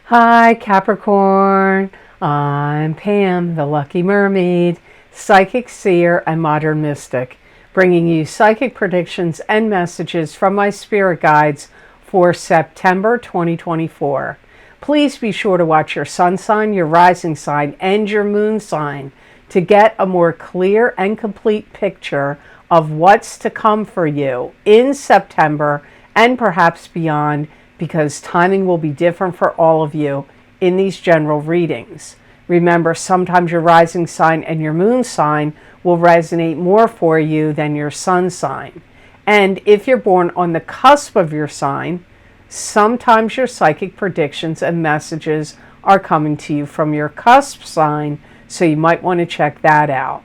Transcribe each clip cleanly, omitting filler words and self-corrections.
Hi Capricorn, I'm Pam, the Lucky Mermaid, psychic seer and modern mystic, bringing you psychic predictions and messages from my spirit guides for September 2024. Please be sure to watch your sun sign, your rising sign, and your moon sign to get a more clear and complete picture of what's to come for you in September and perhaps beyond, because timing will be different for all of you in these general readings. Remember, sometimes your rising sign and your moon sign will resonate more for you than your sun sign. And if you're born on the cusp of your sign, sometimes your psychic predictions and messages are coming to you from your cusp sign, so you might want to check that out.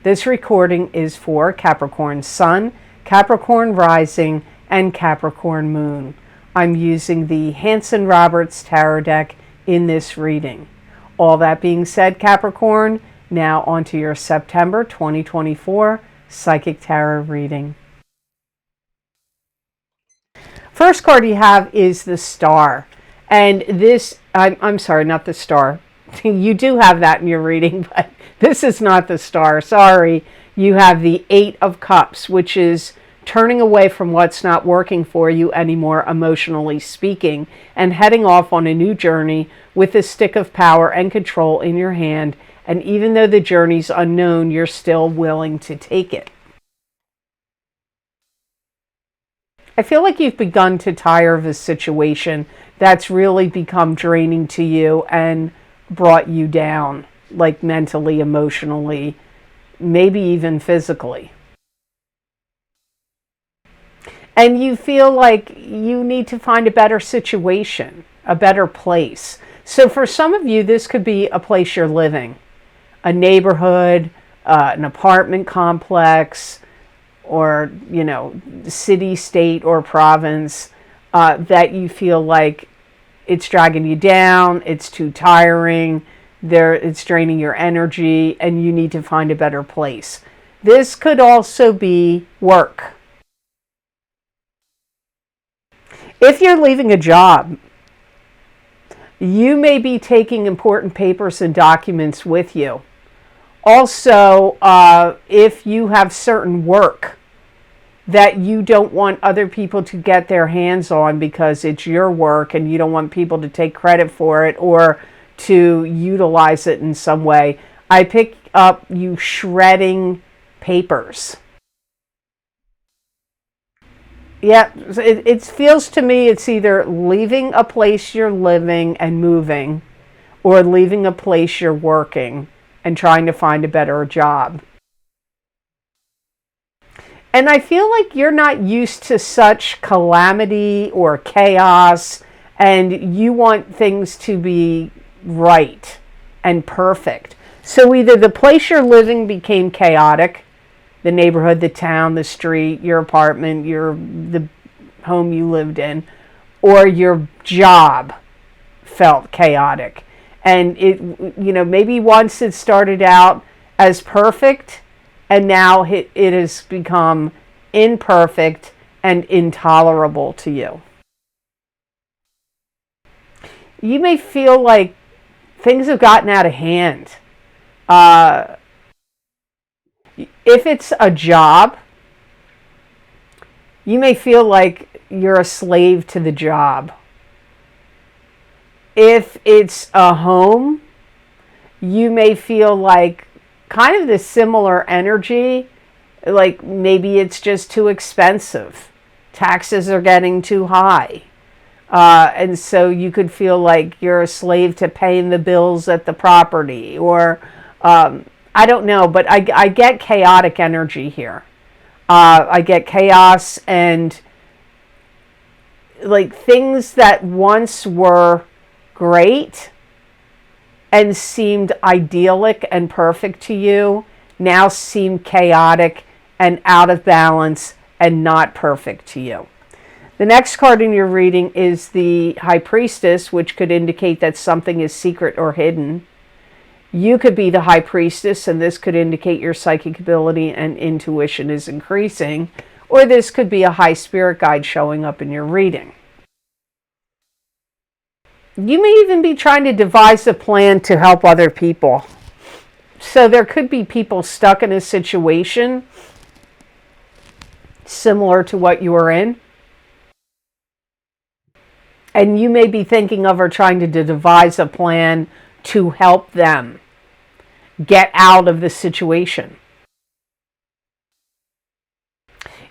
This recording is for Capricorn Sun, Capricorn Rising, and Capricorn Moon. I'm using the Hanson-Roberts Tarot deck in this reading. All that being said, Capricorn, now onto your September 2024 Psychic Tarot reading. First card you have is the Star. And this, I'm sorry, not the Star. You do have that in your reading, but this is not the Star. Sorry. You have the Eight of Cups, which is turning away from what's not working for you anymore, emotionally speaking, and heading off on a new journey with a stick of power and control in your hand. And even though the journey's unknown, you're still willing to take it. I feel like you've begun to tire of a situation that's really become draining to you and brought you down, like mentally, emotionally, maybe even physically. And you feel like you need to find a better situation, a better place. So for some of you, this could be a place you're living, a neighborhood, an apartment complex, or, city, state, or province that you feel like it's dragging you down, it's too tiring, it's draining your energy, and you need to find a better place. This could also be work. If you're leaving a job, you may be taking important papers and documents with you. Also, if you have certain work that you don't want other people to get their hands on because it's your work and you don't want people to take credit for it or to utilize it in some way, I pick up you shredding papers. Yeah, it feels to me it's either leaving a place you're living and moving or leaving a place you're working and trying to find a better job. And I feel like you're not used to such calamity or chaos, and you want things to be right and perfect. So either the place you're living became chaotic, the neighborhood, the town, the street, your apartment, the home you lived in, or your job felt chaotic. And it, maybe once it started out as perfect, and now it has become imperfect and intolerable to you. You may feel like things have gotten out of hand. If it's a job, you may feel like you're a slave to the job. If it's a home, you may feel like kind of the similar energy, like maybe it's just too expensive. Taxes are getting too high. And so you could feel like you're a slave to paying the bills at the property, or I don't know, but I get chaotic energy here. I get chaos and like things that once were great and seemed idyllic and perfect to you now seem chaotic and out of balance and not perfect to you. The next card in your reading is the High Priestess, which could indicate that something is secret or hidden. You could be the High Priestess, and this could indicate your psychic ability and intuition is increasing, or this could be a high spirit guide showing up in your reading. You may even be trying to devise a plan to help other people. So there could be people stuck in a situation similar to what you are in. And you may be thinking of or trying to devise a plan to help them get out of the situation.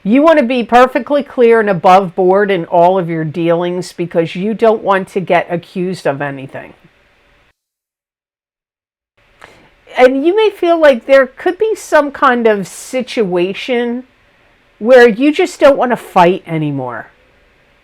You want to be perfectly clear and above board in all of your dealings because you don't want to get accused of anything. And you may feel like there could be some kind of situation where you just don't want to fight anymore.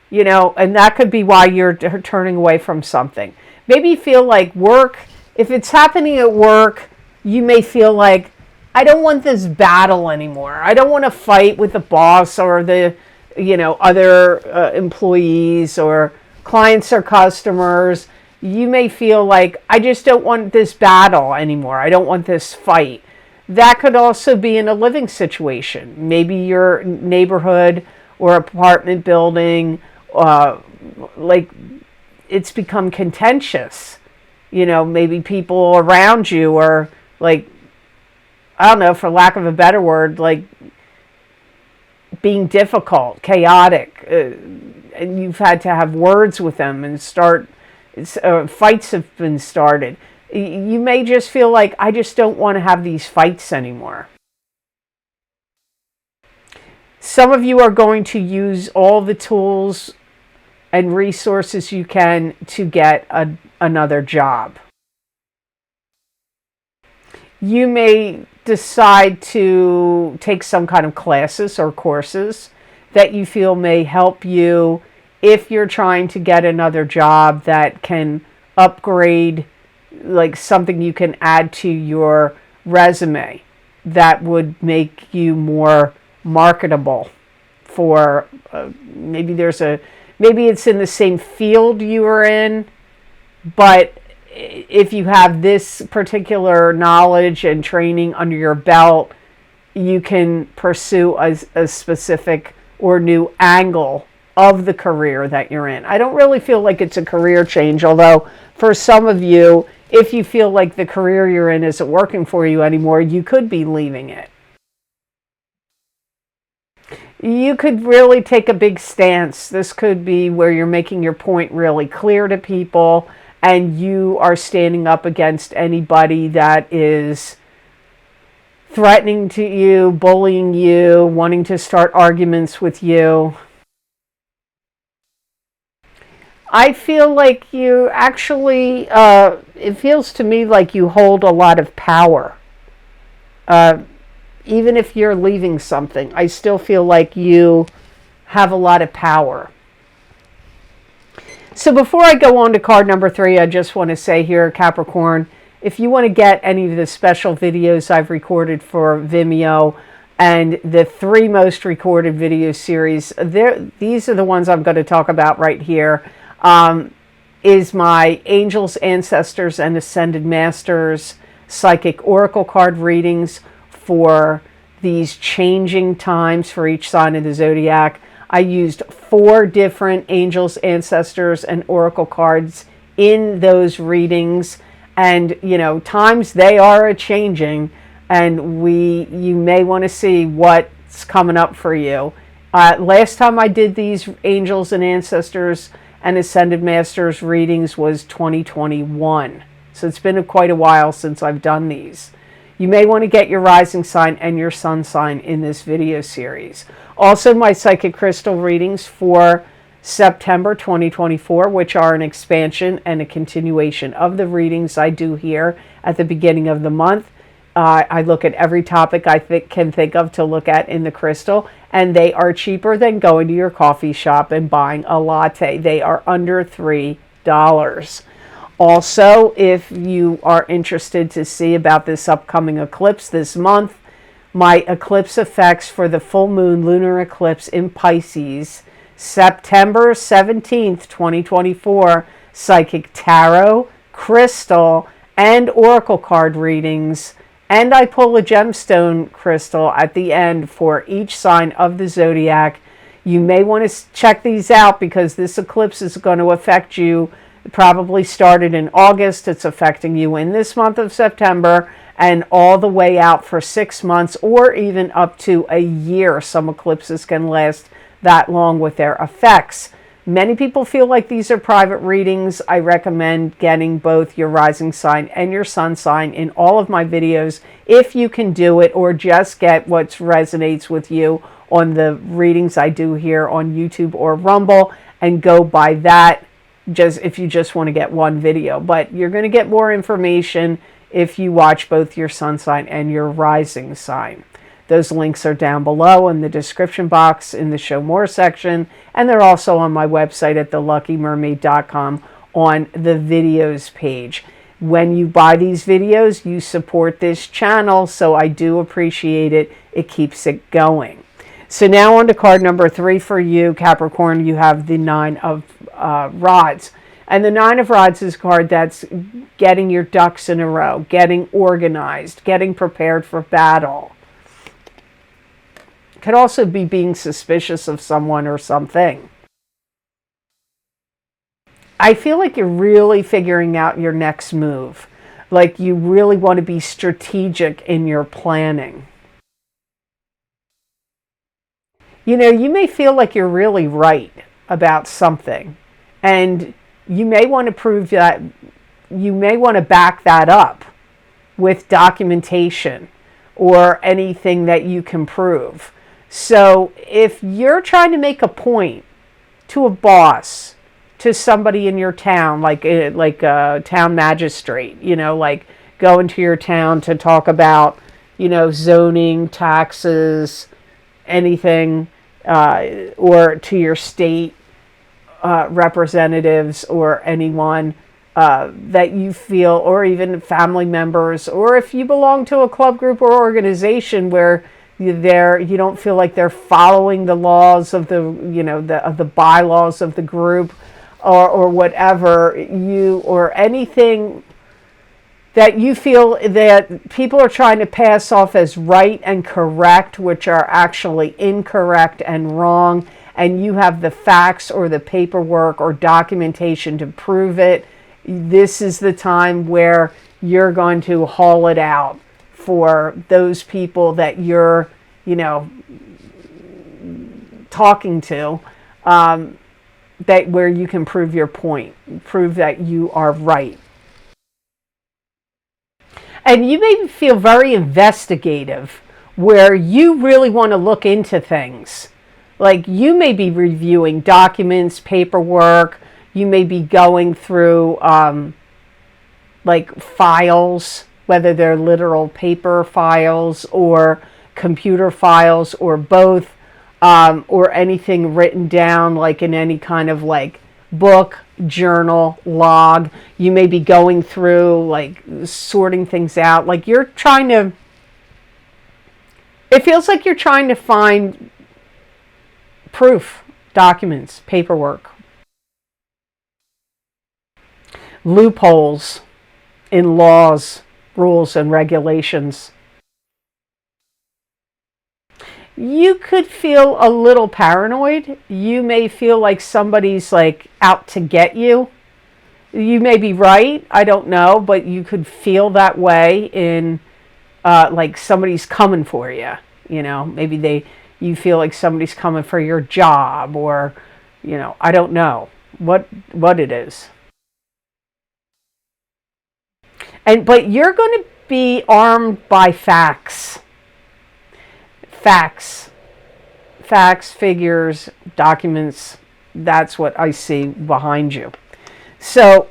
You know, and that could be why you're turning away from something. Maybe you feel like work, if it's happening at work, you may feel like, I don't want this battle anymore. I don't want to fight with the boss or the, other employees or clients or customers. You may feel like, I just don't want this battle anymore. I don't want this fight. That could also be in a living situation. Maybe your neighborhood or apartment building, like it's become contentious. Maybe people around you are like, I don't know, for lack of a better word, like being difficult, chaotic, and you've had to have words with them and fights have been started. You may just feel like, I just don't want to have these fights anymore. Some of you are going to use all the tools and resources you can to get another job. You may decide to take some kind of classes or courses that you feel may help you if you're trying to get another job that can upgrade, like something you can add to your resume that would make you more marketable for maybe it's in the same field you are in, but if you have this particular knowledge and training under your belt, you can pursue a specific or new angle of the career that you're in. I don't really feel like it's a career change, although for some of you, if you feel like the career you're in isn't working for you anymore, you could be leaving it. You could really take a big stance. This could be where you're making your point really clear to people and you are standing up against anybody that is threatening to you, bullying you, wanting to start arguments with you. I feel like you actually, it feels to me like you hold a lot of power. Even if you're leaving something, I still feel like you have a lot of power. So before I go on to card number 3, I just want to say here, Capricorn, if you want to get any of the special videos I've recorded for Vimeo and the 3 most recorded video series, these are the ones I'm going to talk about right here, is my Angels, Ancestors, and Ascended Masters Psychic Oracle card readings for these changing times for each sign of the zodiac. I used 4 different angels, ancestors, and oracle cards in those readings. And, times they are a-changing, and you may want to see what's coming up for you. Last time I did these angels and ancestors and ascended masters readings was 2021. So it's been quite a while since I've done these. You may want to get your rising sign and your sun sign in this video series. Also, my psychic crystal readings for September 2024, which are an expansion and a continuation of the readings I do here at the beginning of the month. I look at every topic I can think of to look at in the crystal, and they are cheaper than going to your coffee shop and buying a latte. They are under $3. Also, if you are interested to see about this upcoming eclipse this month, my eclipse effects for the full moon lunar eclipse in Pisces, September 17th, 2024, psychic tarot, crystal, and oracle card readings, and I pull a gemstone crystal at the end for each sign of the zodiac. You may want to check these out because this eclipse is going to affect you It probably started in August. It's affecting you in this month of September and all the way out for 6 months or even up to a year. Some eclipses can last that long with their effects. Many people feel like these are private readings. I recommend getting both your rising sign and your sun sign in all of my videos if you can do it, or just get what resonates with you on the readings I do here on YouTube or Rumble and go by that, just if you just want to get one video. But you're going to get more information if you watch both your sun sign and your rising sign. Those links are down below in the description box in the Show More section, and they're also on my website at theluckymermaid.com on the videos page. When you buy these videos, you support this channel, so I do appreciate it. It keeps it going. So now on to card number 3 for you, Capricorn. You have the 9 of Rods. And the 9 of Rods is a card that's getting your ducks in a row, getting organized, getting prepared for battle. Could also be being suspicious of someone or something. I feel like you're really figuring out your next move. Like you really want to be strategic in your planning. You know, you may feel like you're really right about something, and you may want to prove that, you may want to back that up with documentation or anything that you can prove. So if you're trying to make a point to a boss, to somebody in your town, like a town magistrate, you know, like go into your town to talk about, you know, zoning, taxes, anything, or to your state representatives or anyone that you feel, or even family members, or if you belong to a club, group, or organization where you don't feel like they're following the laws of the, you know, the bylaws of the group, or whatever, or anything that you feel that people are trying to pass off as right and correct, which are actually incorrect and wrong, and you have the facts or the paperwork or documentation to prove it. This is the time where you're going to haul it out for those people that you're, you know, talking to, that where you can prove your point, prove that you are right. And you may feel very investigative, where you really want to look into things. Like you may be reviewing documents, paperwork, you may be going through like files, whether they're literal paper files or computer files or both, or anything written down like in any kind of like book, journal, log. You may be going through like sorting things out. Like you're trying to, it feels like you're trying to find proof, documents, paperwork, loopholes in laws, rules, and regulations. You could feel a little paranoid. You may feel like somebody's like out to get you. You may be right, I don't know, but you could feel that way in like somebody's coming for you. You know, maybe you feel like somebody's coming for your job, or, you know, I don't know what it is. But you're going to be armed by facts. Facts, figures, documents. That's what I see behind you. So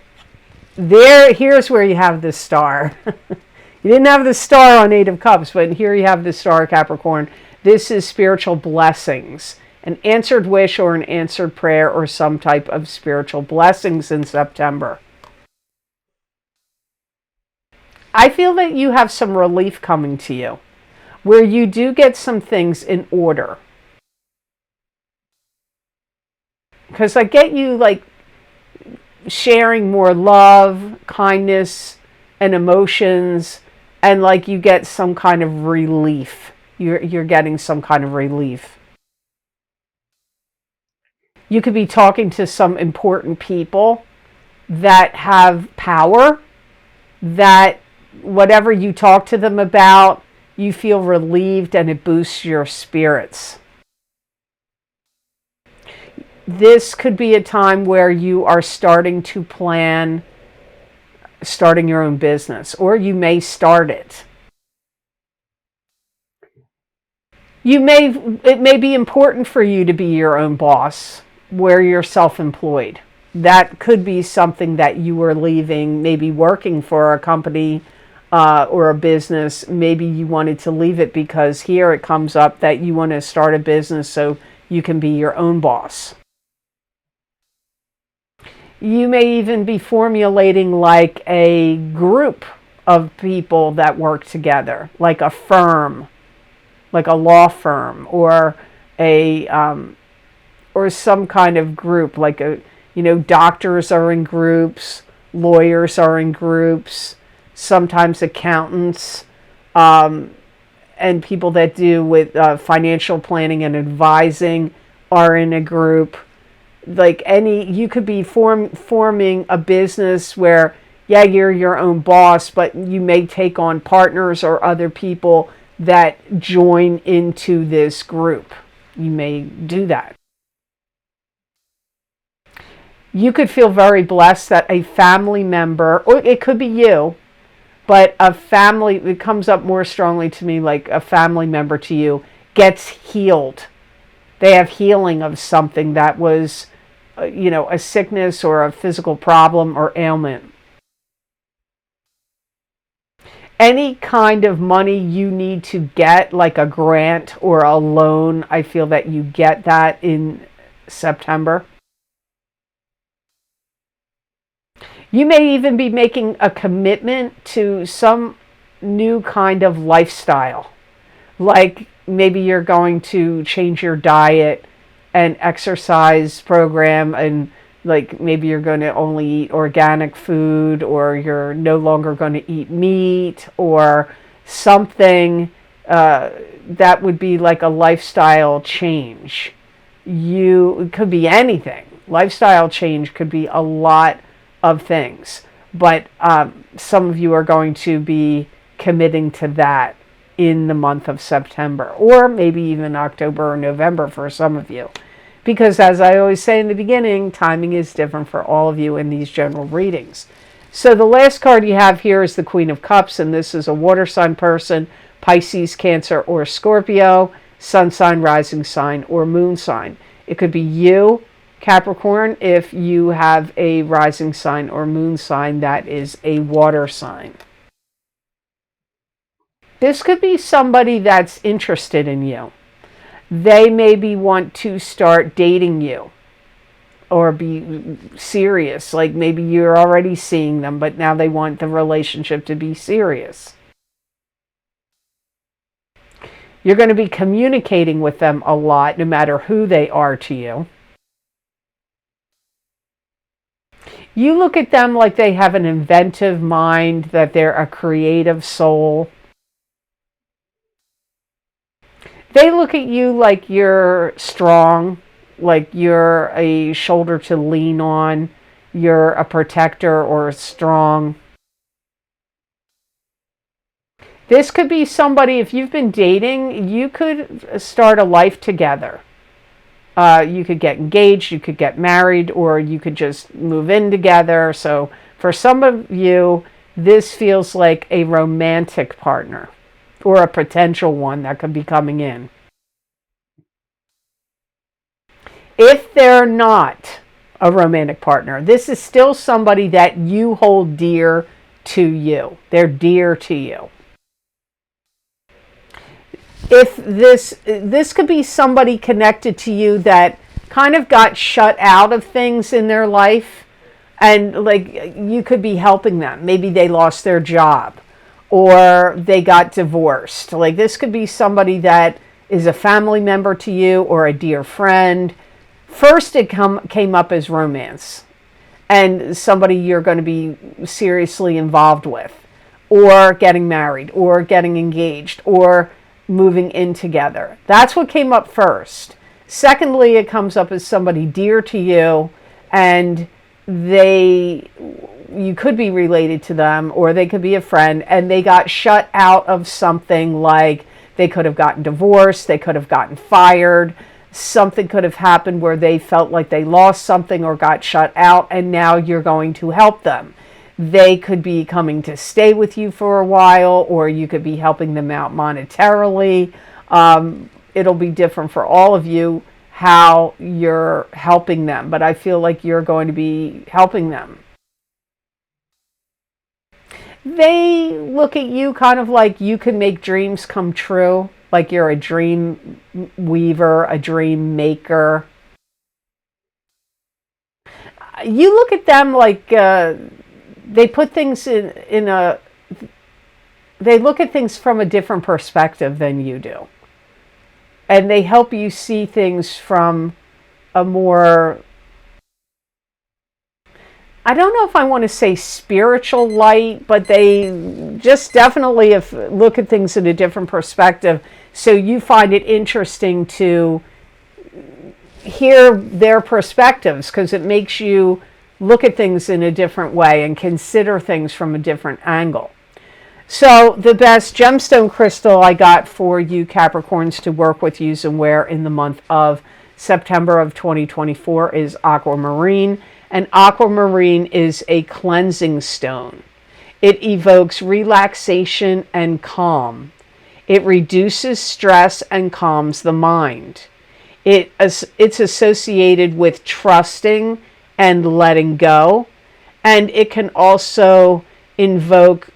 here's where you have the star. You didn't have the star on 8 of Cups, but here you have the star, Capricorn. This is spiritual blessings, an answered wish or an answered prayer, or some type of spiritual blessings in September. I feel that you have some relief coming to you, where you do get some things in order. Because I get you like sharing more love, kindness, and emotions, and like you get some kind of relief. You're getting some kind of relief. You could be talking to some important people that have power, that whatever you talk to them about, you feel relieved and it boosts your spirits. This could be a time where you are starting to plan starting your own business, or you may start it. It may be important for you to be your own boss, where you're self-employed. That could be something that you were leaving, maybe working for a company or a business. Maybe you wanted to leave it because here it comes up that you want to start a business so you can be your own boss. You may even be formulating like a group of people that work together, like a firm, like a law firm, or or some kind of group, like doctors are in groups, lawyers are in groups, sometimes accountants, and people that do with financial planning and advising are in a group. Like you could be forming a business where, yeah, you're your own boss, but you may take on partners or other people that join into this group. You may do that. You could feel very blessed that a family member, or it could be you, but it comes up more strongly to me like a family member to you gets healed. They have healing of something that was a sickness or a physical problem or ailment. Any kind of money you need to get, like a grant or a loan, I feel that you get that in September. You may even be making a commitment to some new kind of lifestyle. Like maybe you're going to change your diet and exercise program, and like maybe you're going to only eat organic food, or you're no longer going to eat meat, or something that would be like a lifestyle change. It could be anything. Lifestyle change could be a lot of things, but some of you are going to be committing to that in the month of September, or maybe even October or November for some of you. Because as I always say in the beginning, timing is different for all of you in these general readings. So the last card you have here is the Queen of Cups, and this is a water sign person, Pisces, Cancer, or Scorpio, sun sign, rising sign, or moon sign. It could be you, Capricorn, if you have a rising sign or moon sign that is a water sign. This could be somebody that's interested in you. They maybe want to start dating you or be serious. Like maybe you're already seeing them, but now they want the relationship to be serious. You're going to be communicating with them a lot, no matter who they are to you. You look at them like they have an inventive mind, that they're a creative soul. They look at you like you're strong, like you're a shoulder to lean on, you're a protector or strong. This could be somebody, if you've been dating, you could start a life together. You could get engaged, you could get married, or you could just move in together. So for some of you, this feels like a romantic partner, or a potential one that could be coming in. If they're not a romantic partner, this is still somebody that you hold dear to you. They're dear to you. If this could be somebody connected to you that kind of got shut out of things in their life, and like you could be helping them. Maybe they lost their job, or they got divorced. Like this could be somebody that is a family member to you or a dear friend. First it came up as romance, and somebody you're going to be seriously involved with, or getting married, or getting engaged, or moving in together. That's what came up first. Secondly, it comes up as somebody dear to you, and you could be related to them, or they could be a friend, and they got shut out of something. Like they could have gotten divorced, they could have gotten fired, something could have happened where they felt like they lost something or got shut out, and now you're going to help them. They could be coming to stay with you for a while, or you could be helping them out monetarily. It'll be different for all of you how you're helping them, but I feel like you're going to be helping them. They look at you kind of like you can make dreams come true, like you're a dream weaver, a dream maker. You look at them like they put things they look at things from a different perspective than you do. And they help you see things from a more, I don't know if I want to say spiritual light, but they just definitely look at things in a different perspective. So you find it interesting to hear their perspectives, because it makes you look at things in a different way and consider things from a different angle. So the best gemstone crystal I got for you Capricorns to work with, use, and wear in the month of September of 2024 is aquamarine. And aquamarine is a cleansing stone. It evokes relaxation and calm. It reduces stress and calms the mind. It's associated with trusting and letting go. And it can also invoke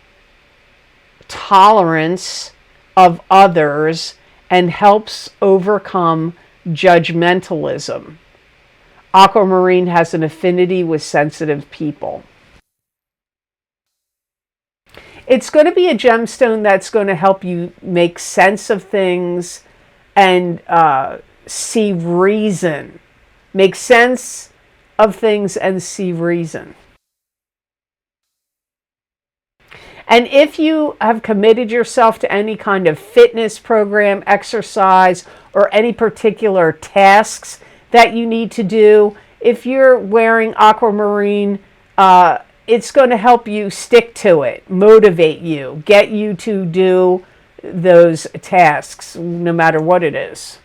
tolerance of others and helps overcome judgmentalism. Aquamarine has an affinity with sensitive people. It's going to be a gemstone that's going to help you make sense of things and see reason. Make sense of things and see reason. And if you have committed yourself to any kind of fitness program, exercise, or any particular tasks that you need to do, if you're wearing aquamarine, it's going to help you stick to it, motivate you, get you to do those tasks, no matter what it is.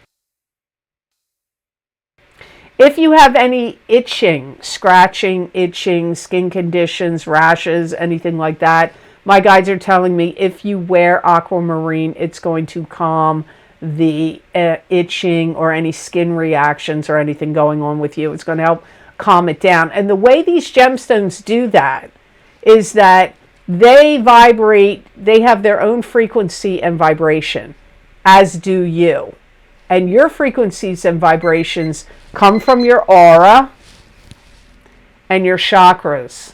If you have any itching, scratching, itching, skin conditions, rashes, anything like that, my guides are telling me if you wear aquamarine, it's going to calm the itching or any skin reactions or anything going on with you. It's going to help calm it down. And the way these gemstones do that is that they vibrate, they have their own frequency and vibration, as do you. And your frequencies and vibrations come from your aura and your chakras.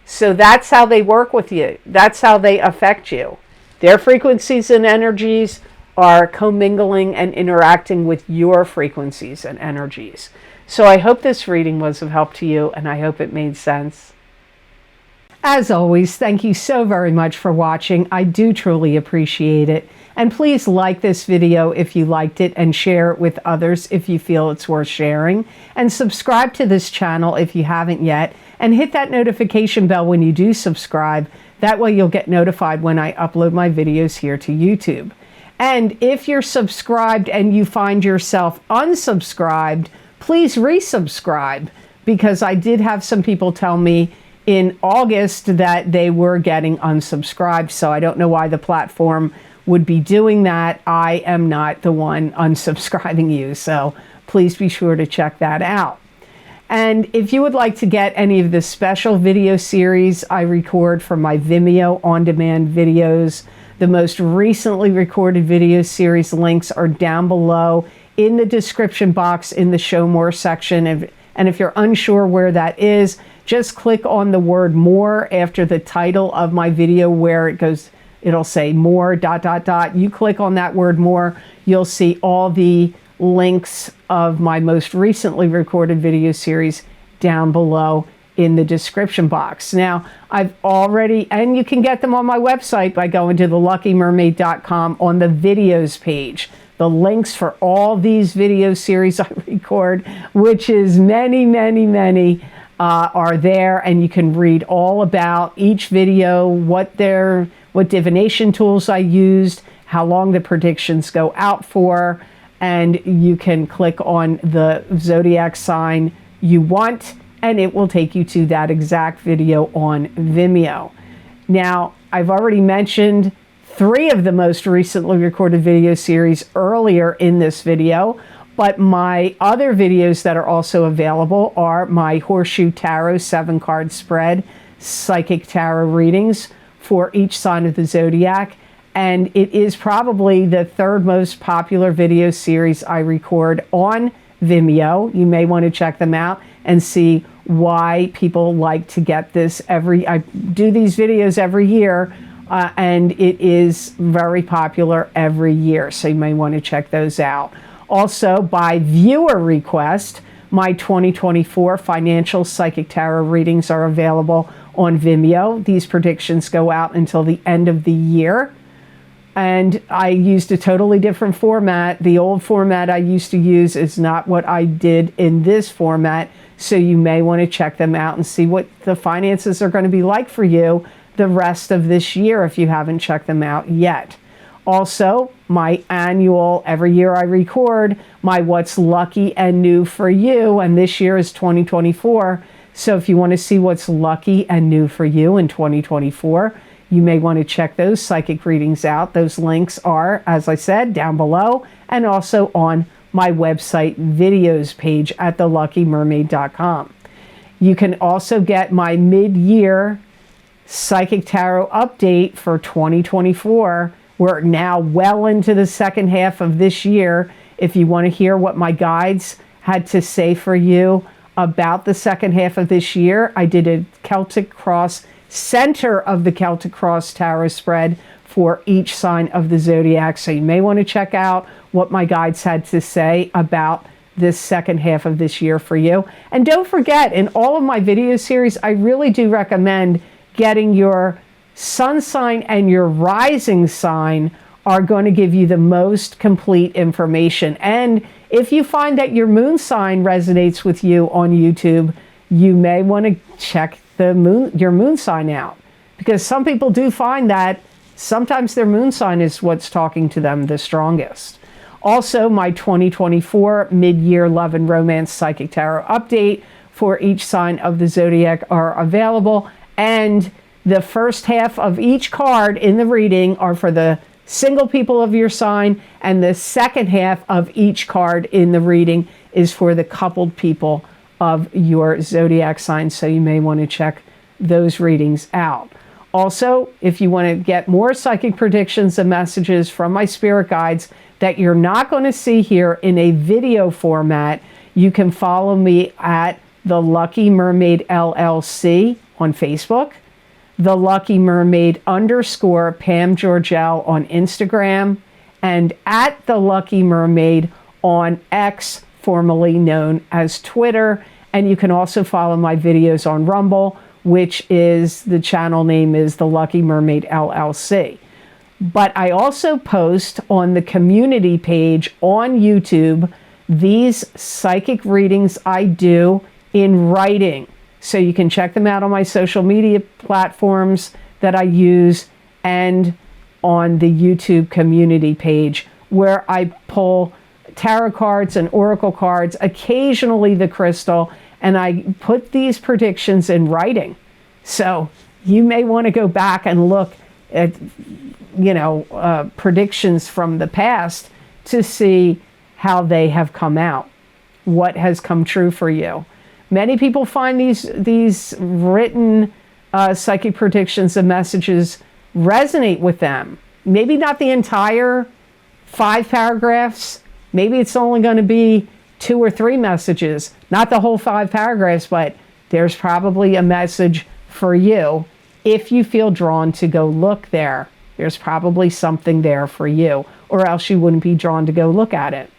So that's how they work with you. That's how they affect you. Their frequencies and energies are commingling and interacting with your frequencies and energies. So I hope this reading was of help to you, and I hope it made sense. As always, thank you so very much for watching. I do truly appreciate it. And please like this video if you liked it, and share it with others if you feel it's worth sharing. And subscribe to this channel if you haven't yet. And hit that notification bell when you do subscribe. That way you'll get notified when I upload my videos here to YouTube. And if you're subscribed and you find yourself unsubscribed, please resubscribe, because I did have some people tell me in August that they were getting unsubscribed. So I don't know why the platform would be doing that. I am not the one unsubscribing you. So please be sure to check that out. And if you would like to get any of the special video series I record from my Vimeo on-demand videos, the most recently recorded video series links are down below in the description box in the Show More section. And if you're unsure where that is, just click on the word more after the title of my video, where it'll say more ... You click on that word more, you'll see all the links of my most recently recorded video series down below in the description box. Now, and you can get them on my website by going to theluckymermaid.com on the videos page. The links for all these video series I record, which is many, many, many, are there, and you can read all about each video, what divination tools I used, how long the predictions go out for, and you can click on the zodiac sign you want, and it will take you to that exact video on Vimeo. Now, I've already mentioned 3 of the most recently recorded video series earlier in this video, but my other videos that are also available are my Horseshoe Tarot 7-card spread, psychic tarot readings for each sign of the zodiac, and it is probably the 3rd most popular video series I record on Vimeo. You may want to check them out and see why people like to get this I do these videos every year, and it is very popular every year, so you may want to check those out. Also, by viewer request, my 2024 financial psychic tarot readings are available on Vimeo. These predictions go out until the end of the year. And I used a totally different format. The old format I used to use is not what I did in this format. So you may want to check them out and see what the finances are going to be like for you the rest of this year if you haven't checked them out yet. Also, my annual, every year I record, my What's Lucky and New for You, and this year is 2024. So if you want to see what's lucky and new for you in 2024, you may want to check those psychic readings out. Those links are, as I said, down below and also on my website videos page at theluckymermaid.com. You can also get my mid-year psychic tarot update for 2024. We're now well into the second half of this year. If you want to hear what my guides had to say for you about the second half of this year, I did a Celtic Cross center of the Celtic Cross tarot spread for each sign of the zodiac. So you may want to check out what my guides had to say about this second half of this year for you. And don't forget, in all of my video series, I really do recommend getting your sun sign and your rising sign are going to give you the most complete information. And if you find that your moon sign resonates with you on YouTube, you may want to check your moon sign out, because some people do find that sometimes their moon sign is what's talking to them the strongest. Also, my 2024 mid-year love and romance psychic tarot update for each sign of the zodiac are available, and the first half of each card in the reading are for the single people of your sign, and the second half of each card in the reading is for the coupled people of your zodiac sign, so you may want to check those readings out. Also, if you want to get more psychic predictions and messages from my spirit guides that you're not going to see here in a video format, you can follow me at the Lucky Mermaid LLC on Facebook, the Lucky Mermaid _ Pam Georgel on Instagram, and at the Lucky Mermaid on X, formerly known as Twitter. And you can also follow my videos on Rumble, which is, the channel name is the Lucky Mermaid LLC. But I also post on the community page on YouTube these psychic readings I do in writing. So you can check them out on my social media platforms that I use and on the YouTube community page, where I pull tarot cards and oracle cards, occasionally the crystal, and I put these predictions in writing. So you may want to go back and look at, predictions from the past to see how they have come out, what has come true for you. Many people find these written psychic predictions and messages resonate with them. Maybe not the entire 5 paragraphs. Maybe it's only going to be 2 or 3 messages, not the whole 5 paragraphs, but there's probably a message for you. If you feel drawn to go look there, there's probably something there for you, or else you wouldn't be drawn to go look at it.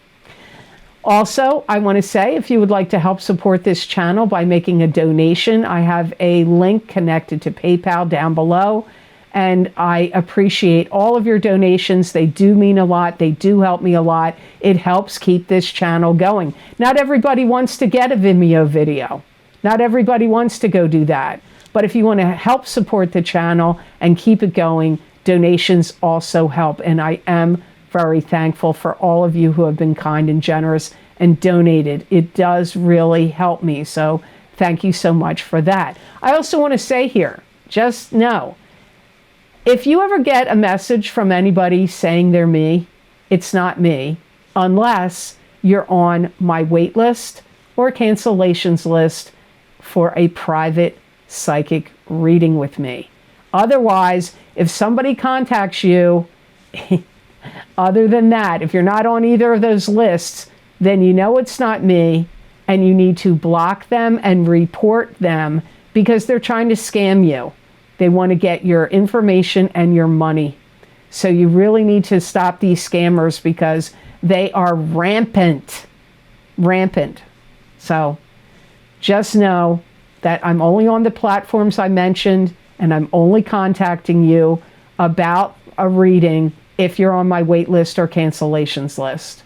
Also, I want to say, if you would like to help support this channel by making a donation, I have a link connected to PayPal down below, and I appreciate all of your donations. They do mean a lot. They do help me a lot. It helps keep this channel going. Not everybody wants to get a Vimeo video. Not everybody wants to go do that. But if you want to help support the channel and keep it going, donations also help. And I am very thankful for all of you who have been kind and generous and donated. It does really help me. So thank you so much for that. I also want to say here, just know, if you ever get a message from anybody saying they're me, it's not me, unless you're on my wait list or cancellations list for a private psychic reading with me. Otherwise, if somebody contacts you, other than that, if you're not on either of those lists, then you know it's not me, and you need to block them and report them because they're trying to scam you. They want to get your information and your money. So you really need to stop these scammers because they are rampant. Rampant. So just know that I'm only on the platforms I mentioned, and I'm only contacting you about a reading if you're on my wait list or cancellations list.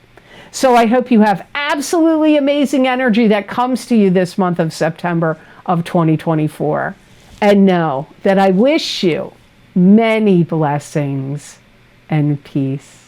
So I hope you have absolutely amazing energy that comes to you this month of September of 2024. And know that I wish you many blessings and peace.